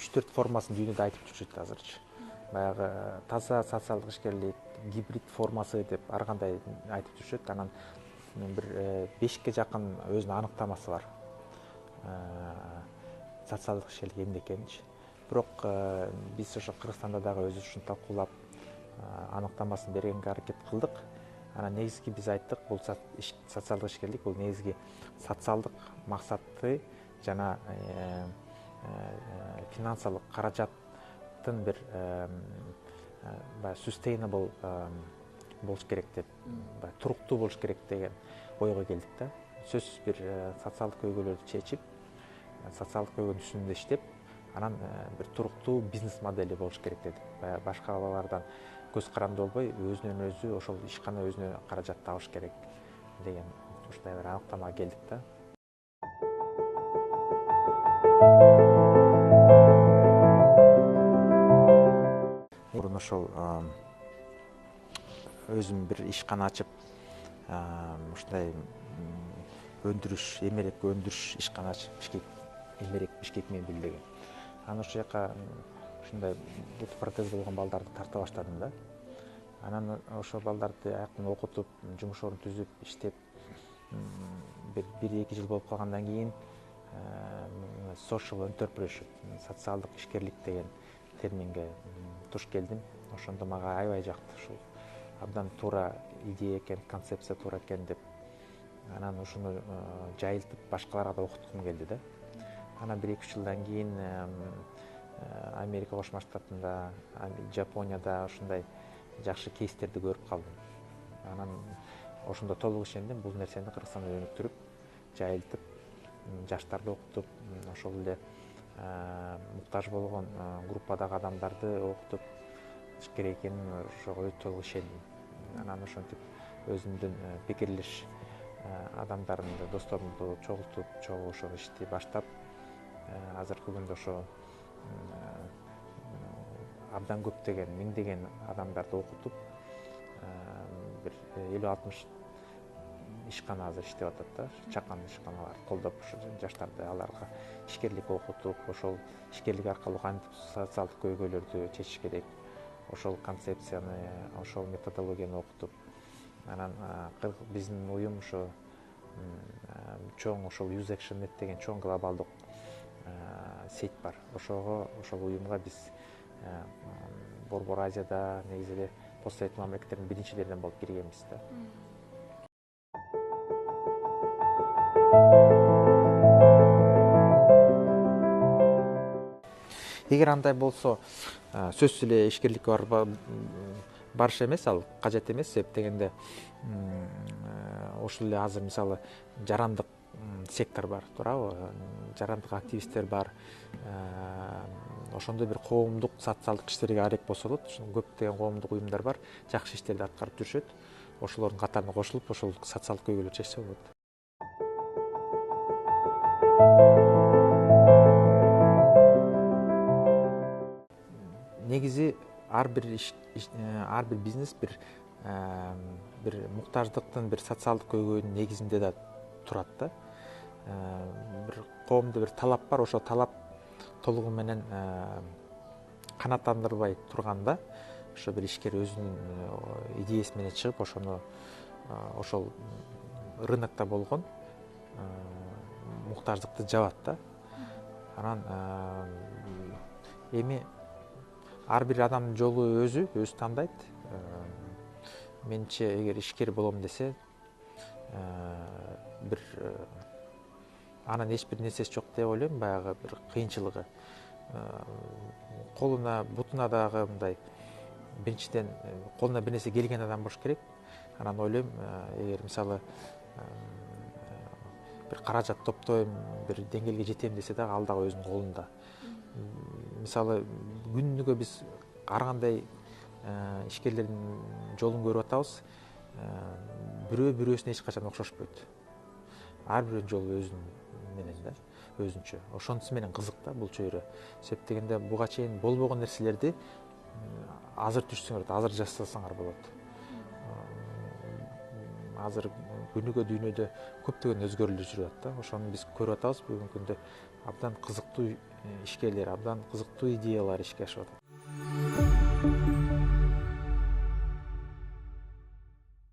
3-4 формасын дүйнөдө айтып жүрүшөт азырчы. Баягы таза социалдык ишкерлик, гибрид формасы деп ар кандай айтып жүрүшөт. Анан бир 5ке жакын өзүнүн аныктамасы бар. Социалдык ишкерлик эмне экенинчи. Бирок биз ошо Кыргызстанда дагы өзүбүз талкуулап аныктамасын бергенге аракет кылдык. Анан негизги биз айттык, бул социалдык ишкерлик бул негизги социалдык максатты жана финансылык каражаттын бир sustainable болуш керек деп, туруктуу болуш керек деген ойго келдик да. Сөзсүз бир социалдык көйгөйлөрдү чечип, социалдык көйгөйдүн үстүндө иштеп, анан бир туруктуу бизнес модели болуш керек дедик. Башкалардан көз каранды болбой, өзүнөн өзү ошол ишкана өзүнө каражат табыш керек деген ушундай бир аныктамага келдик да. Мурун ошол өзүм бир ишкана ачып, ушундай эмерек өндүрүш ишкана ачып, эмерек Бишкек менен билдеген. Анан ошол жака ушундай бут протез болгон балдарды тарта баштадым да. Анан ошол балдарды аяктан окутуп, жумуш орун түзүп, иштеп, бир 1-2 жыл болуп калгандан кийин social entrepreneurship, социалдык ишкерлик деген терминге туш келдим. Ошондо мага аябай жакты, ушул абдан туура идея экен, концепция туура экен деп. Анан ушуну жайылтып башкаларга да окуткум келди да. Анан 1-2 жылдан кийин Америка Кошмо Штатында, Жапонияда ушундай жакшы кейстерди көрүп калдым. Анан ошондо толук ишендим, бул нерсени Кыргызстанда өнүктүрүп, жайылтып, жаштарды окутуп, ошол эле муктаж болгон группадагы адамдарды окутуп керек экенин ошого өтө толук ишендим. Анан ошентип өзүмдүн пикирлеш адамдарымды, досторумду чогултуп, ошол ишти баштап, азыркы күндө ошо абдан көптөгөн, миңдеген адамдарды окутуп, бир 50-60 ишкана азыр иштеп атат да, чакан ишканалар колдоп, ошо жаштарды аларга ишкерлик окутуп, ошол ишкерлик аркылуу кантип социалдык көйгөйлөрдү чечиш керек, ошол концепцияны, ошол методологияны окутуп, анан биздин уюм ошо чоң ошол Use Action Net деген чоң глобалдык сеть бар. Ошол уюмга биз Борбор Азияда, негизи эле постсовет мамлекеттердин биринчилеринен болуп киргенбиз да. Эгер андай болсо, сөзсүз эле ишкерликке барыш эмес, ал кажет эмес, себеп дегенде ошол эле азыр мисалы жарандык сектор бар, туурабы? Жарандык активисттер бар. Ошондой бир коомдук социалдык иштерге арек болсо болот. Көптөгөн коомдук уюмдар бар, жакшы иштерди аткарып жүрүшөт. Ошолордун катарына кошулуп, ошол социалдык көйгөйлөрдү чечсе болот. Негизи ар бир бизнес бир муктаждыктын, бир социалдык көйгөйдүн негизинде да турат да. Бир коомдо бир талап бар, ошол талап толугу менен канааттандырылбай турганда, ошо бир ишкер өзүнүн идеясы менен чыгып, ошону ошол рынокто болгон муктаждыкты жабат да. Анан эми ар бир адамдын жолу өзү тандайт. Менимче, эгер ишкер болом десе, бир анын эч бир нерсеси жок деп ойлойм, баягы бир кыйынчылыгы. Колуна, бутуна дагы мындай биринчиден колуна бир нерсе келген адам болуш керек. Анан ойлойм, эгер мисалы бир каражат топтойм, бир деңгээлге жетем десе дагы ал дагы өзүнүн колунда. Мисалы күнүгө биз ар кандай ишкерлердин жолун көрүп атабыз. Бирөө бирөөсүнө эч качан окшошпойт. Ар бирөөнүн жолу өзүнүн менен да, өзүнчө. Ошонусу менен кызык да бул чөйрө. Себеп дегенде буга чейин болбогон нерселерди азыр түшсөңөр, азыр жасасаңар болот. азыр күнүгө дүйнөдө көптөгөн өзгөрүүлөр жүрүп атат да. Ошону биз көрүп атабыз бүгүнкү күндө. Абдан кызыктуу ишкерлер, абдан кызыктуу идеялар ишке ашып атат.